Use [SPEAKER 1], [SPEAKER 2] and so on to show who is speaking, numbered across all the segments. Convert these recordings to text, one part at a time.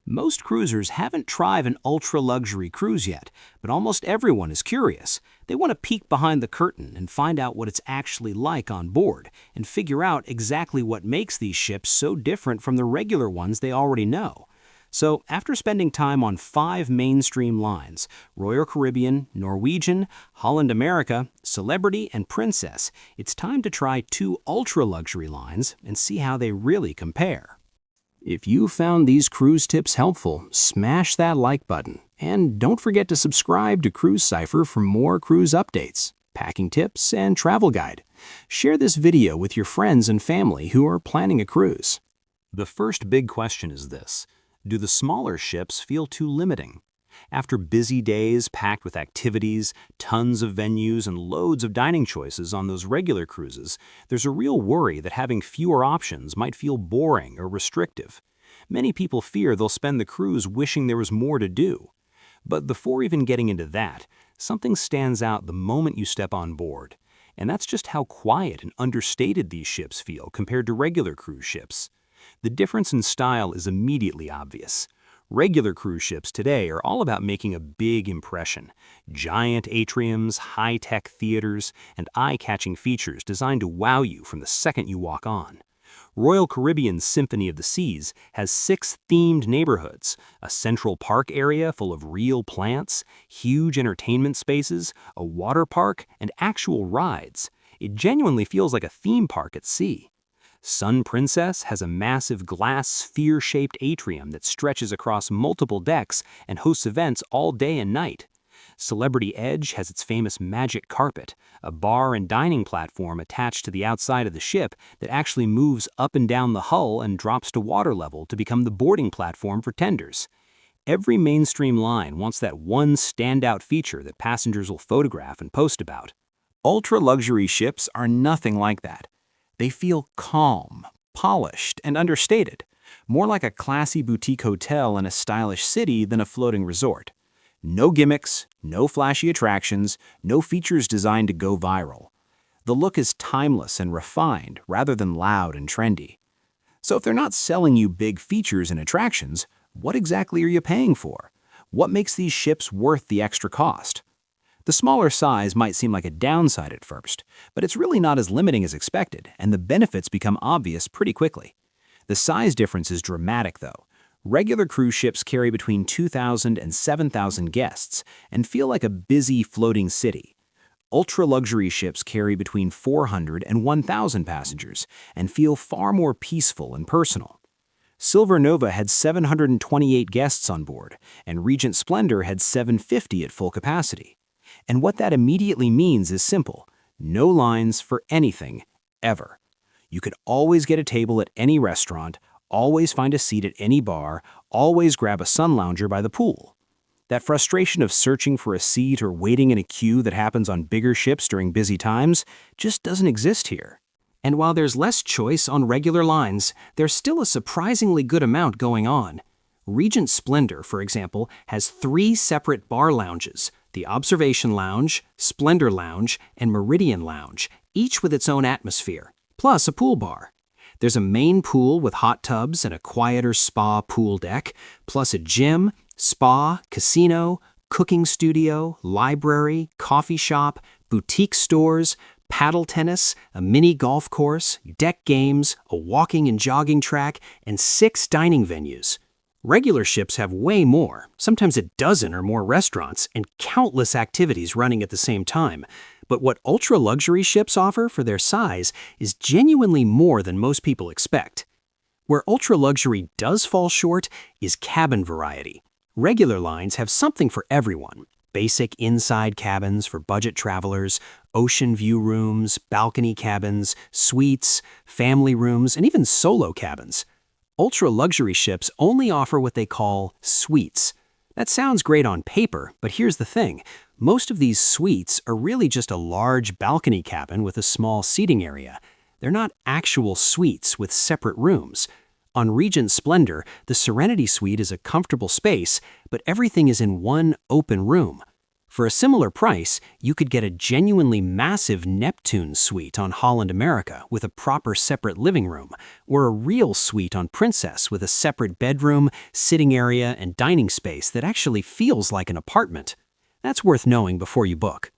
[SPEAKER 1] Most cruisers haven't tried an ultra-luxury cruise yet, but almost everyone is curious. They want to peek behind the curtain and find out what it's actually like on board, and figure out exactly what makes these ships so different from the regular ones they already know. So, after spending time on 5 mainstream lines, Royal Caribbean, Norwegian, Holland America, Celebrity, and Princess, it's time to try 2 ultra-luxury lines and see how they really compare. If you found these cruise tips helpful, smash that like button. And don't forget to subscribe to Cruise Cipher for more cruise updates, packing tips, and travel guide. Share this video with your friends and family who are planning a cruise. The first big question is this: do the smaller ships feel too limiting? After busy days packed with activities, tons of venues, and loads of dining choices on those regular cruises, there's a real worry that having fewer options might feel boring or restrictive. Many people fear they'll spend the cruise wishing there was more to do. But before even getting into that, something stands out the moment you step on board. And that's just how quiet and understated these ships feel compared to regular cruise ships. The difference in style is immediately obvious. Regular cruise ships today are all about making a big impression. Giant atriums, high-tech theaters, and eye-catching features designed to wow you from the second you walk on. Royal Caribbean's Symphony of the Seas has 6 themed neighborhoods, a central park area full of real plants, huge entertainment spaces, a water park, and actual rides. It genuinely feels like a theme park at sea. Sun Princess has a massive glass sphere-shaped atrium that stretches across multiple decks and hosts events all day and night. Celebrity Edge has its famous magic carpet, a bar and dining platform attached to the outside of the ship that actually moves up and down the hull and drops to water level to become the boarding platform for tenders. Every mainstream line wants that one standout feature that passengers will photograph and post about. Ultra-luxury ships are nothing like that. They feel calm, polished, and understated, more like a classy boutique hotel in a stylish city than a floating resort. No gimmicks, no flashy attractions, no features designed to go viral. The look is timeless and refined rather than loud and trendy. So if they're not selling you big features and attractions, what exactly are you paying for? What makes these ships worth the extra cost? The smaller size might seem like a downside at first, but it's really not as limiting as expected, and the benefits become obvious pretty quickly. The size difference is dramatic, though. Regular cruise ships carry between 2,000 and 7,000 guests and feel like a busy floating city. Ultra-luxury ships carry between 400 and 1,000 passengers and feel far more peaceful and personal. Silver Nova had 728 guests on board, and Regent Splendor had 750 at full capacity. And what that immediately means is simple: no lines for anything, ever. You could always get a table at any restaurant, always find a seat at any bar, always grab a sun lounger by the pool. That frustration of searching for a seat or waiting in a queue that happens on bigger ships during busy times just doesn't exist here. And while there's less choice on regular lines, there's still a surprisingly good amount going on. Regent Splendor, for example, has 3 separate bar lounges: the Observation Lounge, Splendor Lounge, and Meridian Lounge, each with its own atmosphere, plus a pool bar. There's a main pool with hot tubs and a quieter spa pool deck, plus a gym, spa, casino, cooking studio, library, coffee shop, boutique stores, paddle tennis, a mini golf course, deck games, a walking and jogging track, and 6 dining venues. Regular ships have way more, sometimes a dozen or more restaurants, and countless activities running at the same time. But what ultra-luxury ships offer for their size is genuinely more than most people expect. Where ultra-luxury does fall short is cabin variety. Regular lines have something for everyone: basic inside cabins for budget travelers, ocean view rooms, balcony cabins, suites, family rooms, and even solo cabins. Ultra-luxury ships only offer what they call suites. That sounds great on paper, but here's the thing: most of these suites are really just a large balcony cabin with a small seating area. They're not actual suites with separate rooms. On Regent Splendor, the Serenity Suite is a comfortable space, but everything is in one open room. For a similar price, you could get a genuinely massive Neptune suite on Holland America with a proper separate living room, or a real suite on Princess with a separate bedroom, sitting area, and dining space that actually feels like an apartment. That's worth knowing before you book.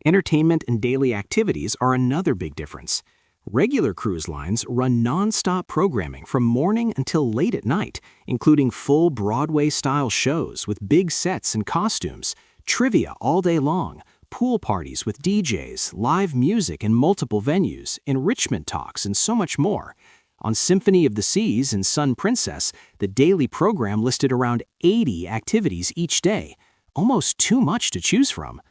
[SPEAKER 1] Entertainment and daily activities are another big difference. Regular cruise lines run non-stop programming from morning until late at night, including full Broadway-style shows with big sets and costumes, trivia all day long, pool parties with DJs, live music in multiple venues, enrichment talks, and so much more. On Symphony of the Seas and Sun Princess, the daily program listed around 80 activities each day, almost too much to choose from.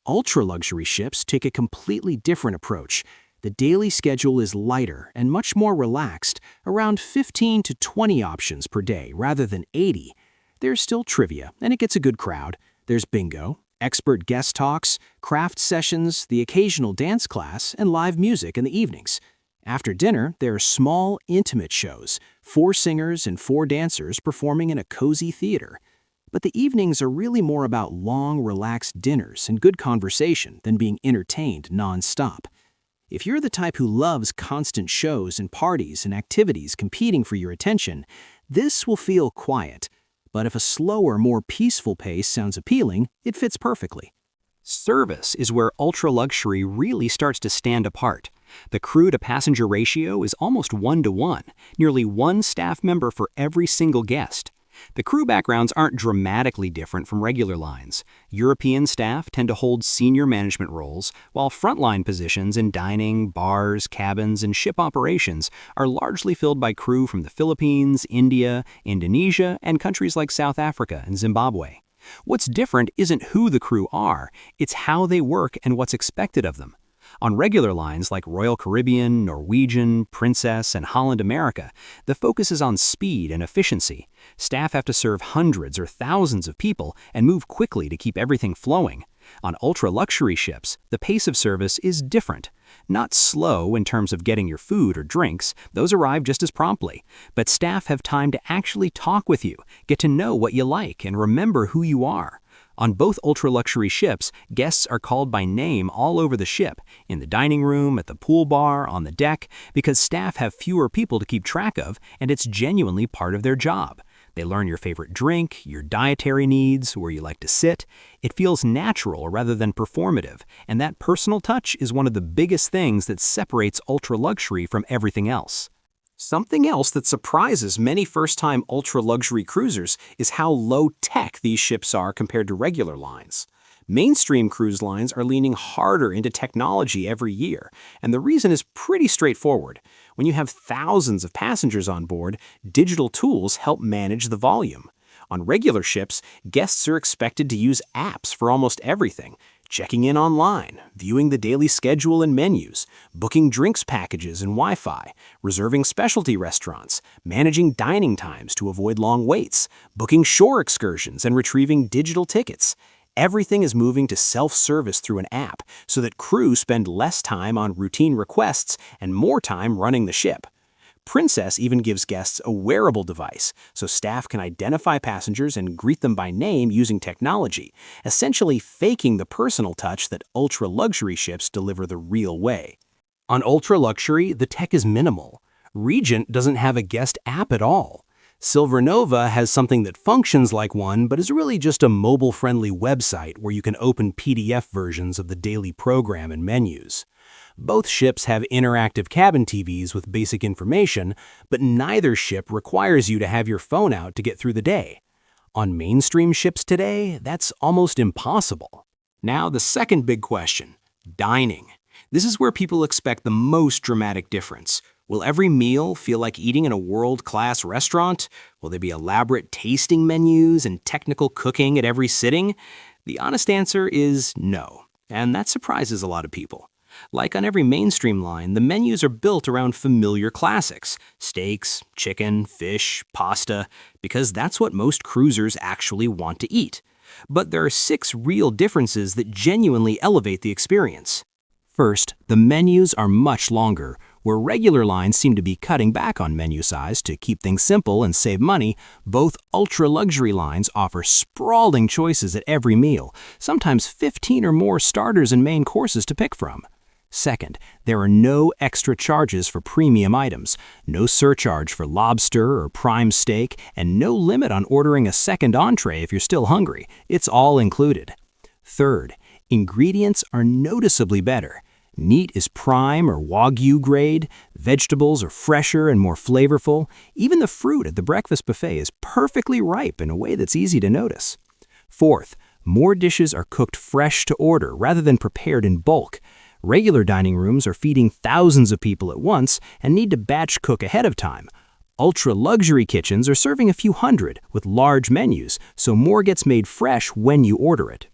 [SPEAKER 1] Ultra-luxury ships take a completely different approach. The daily schedule is lighter and much more relaxed, around 15 to 20 options per day rather than 80. There's still trivia, and it gets a good crowd. There's bingo, expert guest talks, craft sessions, the occasional dance class, and live music in the evenings. After dinner, there are small, intimate shows, 4 singers and 4 dancers performing in a cozy theater. But the evenings are really more about long, relaxed dinners and good conversation than being entertained non-stop. If you're the type who loves constant shows and parties and activities competing for your attention, this will feel quiet. But if a slower, more peaceful pace sounds appealing, it fits perfectly. Service is where ultra-luxury really starts to stand apart. The crew-to-passenger ratio is almost 1-to-1, nearly 1 staff member for every single guest. The crew backgrounds aren't dramatically different from regular lines. European staff tend to hold senior management roles, while frontline positions in dining, bars, cabins, and ship operations are largely filled by crew from the Philippines, India, Indonesia, and countries like South Africa and Zimbabwe. What's different isn't who the crew are, it's how they work and what's expected of them. On regular lines like Royal Caribbean, Norwegian, Princess, and Holland America, the focus is on speed and efficiency. Staff have to serve hundreds or thousands of people and move quickly to keep everything flowing. On ultra-luxury ships, the pace of service is different. Not slow in terms of getting your food or drinks, those arrive just as promptly, but staff have time to actually talk with you, get to know what you like, and remember who you are. On both ultra-luxury ships, guests are called by name all over the ship, in the dining room, at the pool bar, on the deck, because staff have fewer people to keep track of, and it's genuinely part of their job. They learn your favorite drink, your dietary needs, where you like to sit. It feels natural rather than performative, and that personal touch is one of the biggest things that separates ultra-luxury from everything else. Something else that surprises many first-time ultra-luxury cruisers is how low-tech these ships are compared to regular lines. Mainstream cruise lines are leaning harder into technology every year, and the reason is pretty straightforward. When you have thousands of passengers on board, digital tools help manage the volume. On regular ships, guests are expected to use apps for almost everything, checking in online, viewing the daily schedule and menus, booking drinks packages and Wi-Fi, reserving specialty restaurants, managing dining times to avoid long waits, booking shore excursions, and retrieving digital tickets. Everything is moving to self-service through an app so that crew spend less time on routine requests and more time running the ship. Princess even gives guests a wearable device so staff can identify passengers and greet them by name using technology, essentially faking the personal touch that ultra-luxury ships deliver the real way. On ultra-luxury, the tech is minimal. Regent doesn't have a guest app at all. Silvernova has something that functions like one but is really just a mobile-friendly website where you can open PDF versions of the daily program and menus. Both ships have interactive cabin TVs with basic information, but neither ship requires you to have your phone out to get through the day. On mainstream ships today, that's almost impossible. Now the second big question, dining. This is where people expect the most dramatic difference. Will every meal feel like eating in a world-class restaurant? Will there be elaborate tasting menus and technical cooking at every sitting? The honest answer is no, and that surprises a lot of people. Like on every mainstream line, the menus are built around familiar classics, steaks, chicken, fish, pasta, because that's what most cruisers actually want to eat. But there are 6 real differences that genuinely elevate the experience. First, the menus are much longer, Where regular lines seem to be cutting back on menu size to keep things simple and save money, both ultra-luxury lines offer sprawling choices at every meal, sometimes 15 or more starters and main courses to pick from. Second, there are no extra charges for premium items, no surcharge for lobster or prime steak, and no limit on ordering a second entree if you're still hungry. It's all included. Third, ingredients are noticeably better. Meat is prime or Wagyu grade, vegetables are fresher and more flavorful. Even the fruit at the breakfast buffet is perfectly ripe in a way that's easy to notice. Fourth, more dishes are cooked fresh to order rather than prepared in bulk. Regular dining rooms are feeding thousands of people at once and need to batch cook ahead of time. Ultra-luxury kitchens are serving a few hundred with large menus, so more gets made fresh when you order it.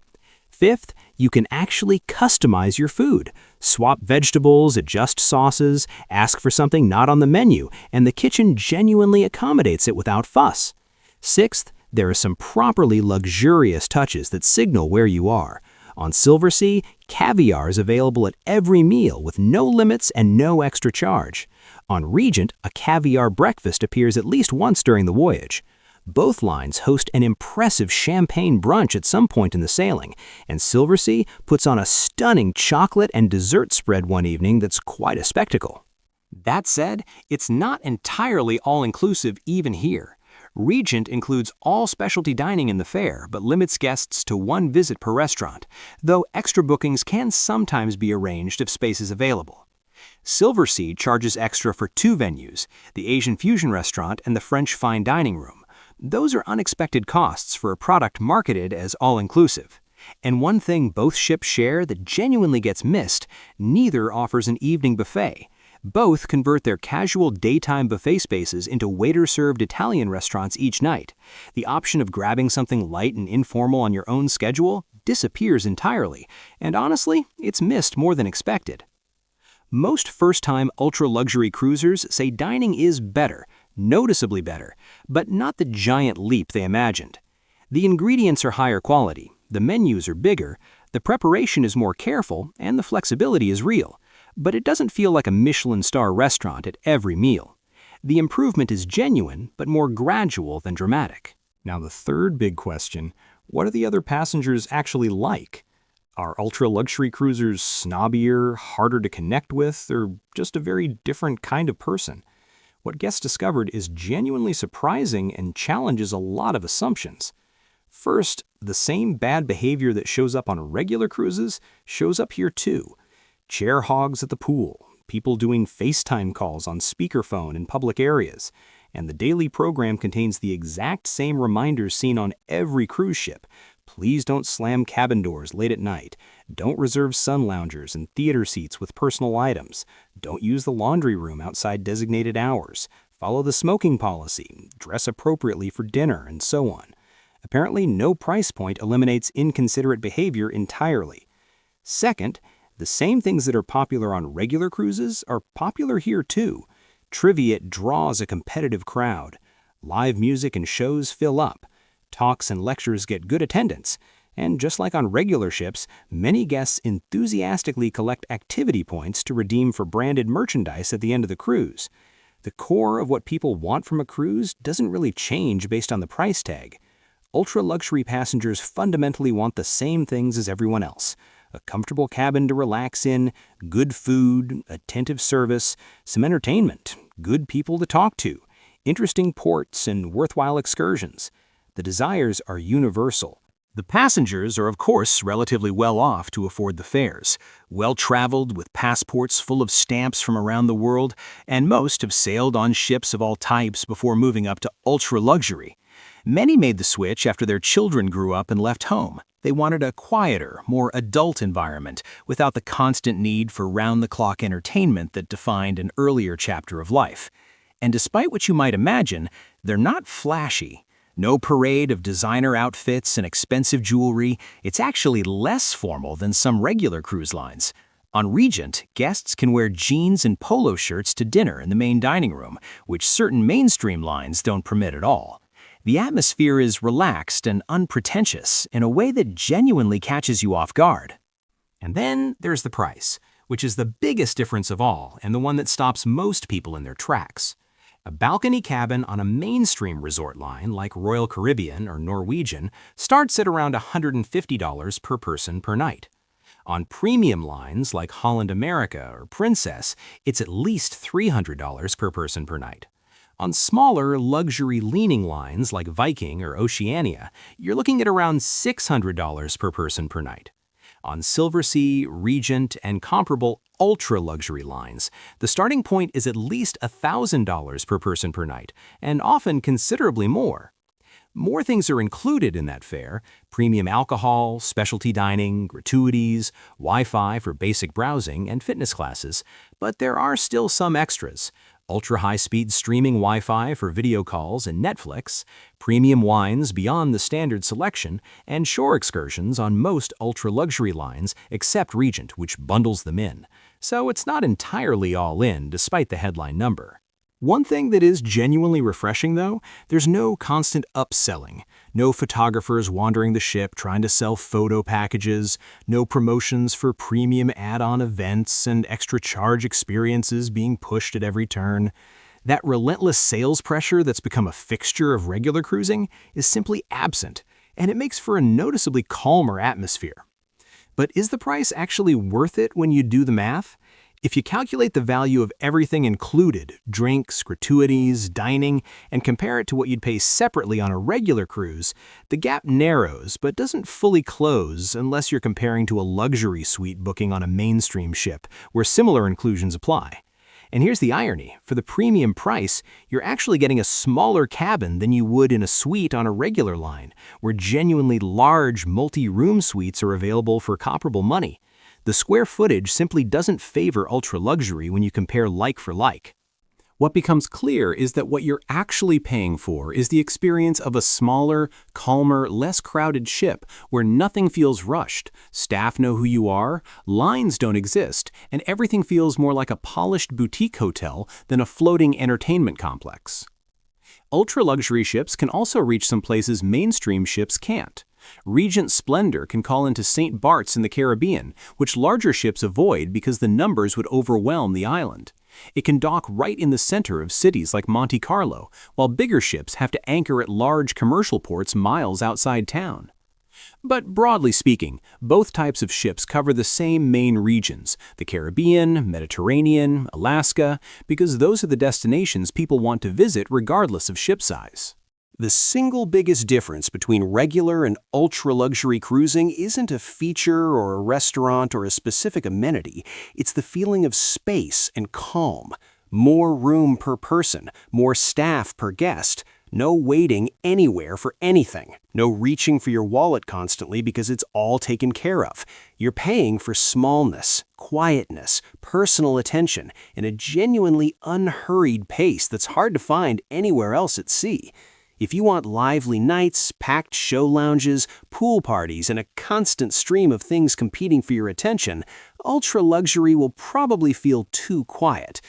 [SPEAKER 1] Fifth, you can actually customize your food. Swap vegetables, adjust sauces, ask for something not on the menu, and the kitchen genuinely accommodates it without fuss. Sixth, there are some properly luxurious touches that signal where you are. On Silversea, caviar is available at every meal with no limits and no extra charge. On Regent, a caviar breakfast appears at least once during the voyage. Both lines host an impressive champagne brunch at some point in the sailing, and Silversea puts on a stunning chocolate and dessert spread one evening that's quite a spectacle. That said, it's not entirely all-inclusive even here. Regent includes all specialty dining in the fare, but limits guests to one visit per restaurant, though extra bookings can sometimes be arranged if space is available. Silversea charges extra for two venues, the Asian Fusion Restaurant and the French Fine Dining Room. Those are unexpected costs for a product marketed as all-inclusive. And one thing both ships share that genuinely gets missed, neither offers an evening buffet. Both convert their casual daytime buffet spaces into waiter-served Italian restaurants each night. The option of grabbing something light and informal on your own schedule disappears entirely, and honestly, it's missed more than expected. Most first-time ultra-luxury cruisers say dining is better, noticeably better, but not the giant leap they imagined. The ingredients are higher quality, the menus are bigger, the preparation is more careful, and the flexibility is real. But it doesn't feel like a Michelin star restaurant at every meal. The improvement is genuine, but more gradual than dramatic. Now the third big question, what are the other passengers actually like? Are ultra-luxury cruisers snobbier, harder to connect with, or just a very different kind of person? What guests discovered is genuinely surprising and challenges a lot of assumptions. First, the same bad behavior that shows up on regular cruises shows up here too. Chair hogs at the pool, people doing FaceTime calls on speakerphone in public areas, and the daily program contains the exact same reminders seen on every cruise ship. Please don't slam cabin doors late at night. Don't reserve sun loungers and theater seats with personal items. Don't use the laundry room outside designated hours. Follow the smoking policy. Dress appropriately for dinner, and so on. Apparently, no price point eliminates inconsiderate behavior entirely. Second, the same things that are popular on regular cruises are popular here too. Trivia draws a competitive crowd. Live music and shows fill up. Talks and lectures get good attendance. And just like on regular ships, many guests enthusiastically collect activity points to redeem for branded merchandise at the end of the cruise. The core of what people want from a cruise doesn't really change based on the price tag. Ultra-luxury passengers fundamentally want the same things as everyone else. A comfortable cabin to relax in, good food, attentive service, some entertainment, good people to talk to, interesting ports, and worthwhile excursions. The desires are universal. The passengers are, of course, relatively well off to afford the fares, well-traveled with passports full of stamps from around the world, and most have sailed on ships of all types before moving up to ultra-luxury. Many made the switch after their children grew up and left home. They wanted a quieter, more adult environment without the constant need for round-the-clock entertainment that defined an earlier chapter of life. And despite what you might imagine, they're not flashy. No parade of designer outfits and expensive jewelry. It's actually less formal than some regular cruise lines. On Regent, guests can wear jeans and polo shirts to dinner in the main dining room, which certain mainstream lines don't permit at all. The atmosphere is relaxed and unpretentious in a way that genuinely catches you off guard. And then there's the price. which is the biggest difference of all and the one that stops most people in their tracks. A balcony cabin on a mainstream resort line like Royal Caribbean or Norwegian starts at around $150 per person per night. On premium lines like Holland America or Princess, it's at least $300 per person per night. On smaller, luxury-leaning lines like Viking or Oceania, you're looking at around $600 per person per night. On Silversea, Regent, and comparable ultra-luxury lines, the starting point is at least $1,000 per person per night, and often considerably more. More things are included in that fare: premium alcohol, specialty dining, gratuities, Wi-Fi for basic browsing, and fitness classes, but there are still some extras: ultra-high-speed streaming Wi-Fi for video calls and Netflix, premium wines beyond the standard selection, and shore excursions on most ultra-luxury lines except Regent, which bundles them in. So it's not entirely all in, despite the headline number. One thing that is genuinely refreshing, though, there's no constant upselling. No photographers wandering the ship trying to sell photo packages, no promotions for premium add-on events and extra charge experiences being pushed at every turn. That relentless sales pressure that's become a fixture of regular cruising is simply absent, and it makes for a noticeably calmer atmosphere. But is the price actually worth it when you do the math? If you calculate the value of everything included, drinks, gratuities, dining, and compare it to what you'd pay separately on a regular cruise, the gap narrows but doesn't fully close unless you're comparing to a luxury suite booking on a mainstream ship where similar inclusions apply. And here's the irony: for the premium price, you're actually getting a smaller cabin than you would in a suite on a regular line, where genuinely large multi-room suites are available for comparable money. The square footage simply doesn't favor ultra-luxury when you compare like for like. What becomes clear is that what you're actually paying for is the experience of a smaller, calmer, less crowded ship where nothing feels rushed, staff know who you are, lines don't exist, and everything feels more like a polished boutique hotel than a floating entertainment complex. Ultra-luxury ships can also reach some places mainstream ships can't. Regent Splendor can call into St. Bart's in the Caribbean, which larger ships avoid because the numbers would overwhelm the island. It can dock right in the center of cities like Monte Carlo, while bigger ships have to anchor at large commercial ports miles outside town. But broadly speaking, both types of ships cover the same main regions: the Caribbean, Mediterranean, Alaska, because those are the destinations people want to visit regardless of ship size. The single biggest difference between regular and ultra-luxury cruising isn't a feature or a restaurant or a specific amenity. It's the feeling of space and calm. More room per person, more staff per guest, no waiting anywhere for anything, no reaching for your wallet constantly because it's all taken care of. You're paying for smallness, quietness, personal attention, and a genuinely unhurried pace that's hard to find anywhere else at sea. If you want lively nights, packed show lounges, pool parties, and a constant stream of things competing for your attention, ultra-luxury will probably feel too quiet.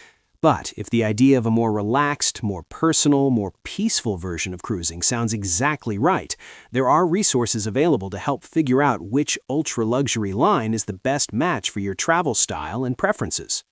[SPEAKER 1] But if the idea of a more relaxed, more personal, more peaceful version of cruising sounds exactly right, there are resources available to help figure out which ultra-luxury line is the best match for your travel style and preferences.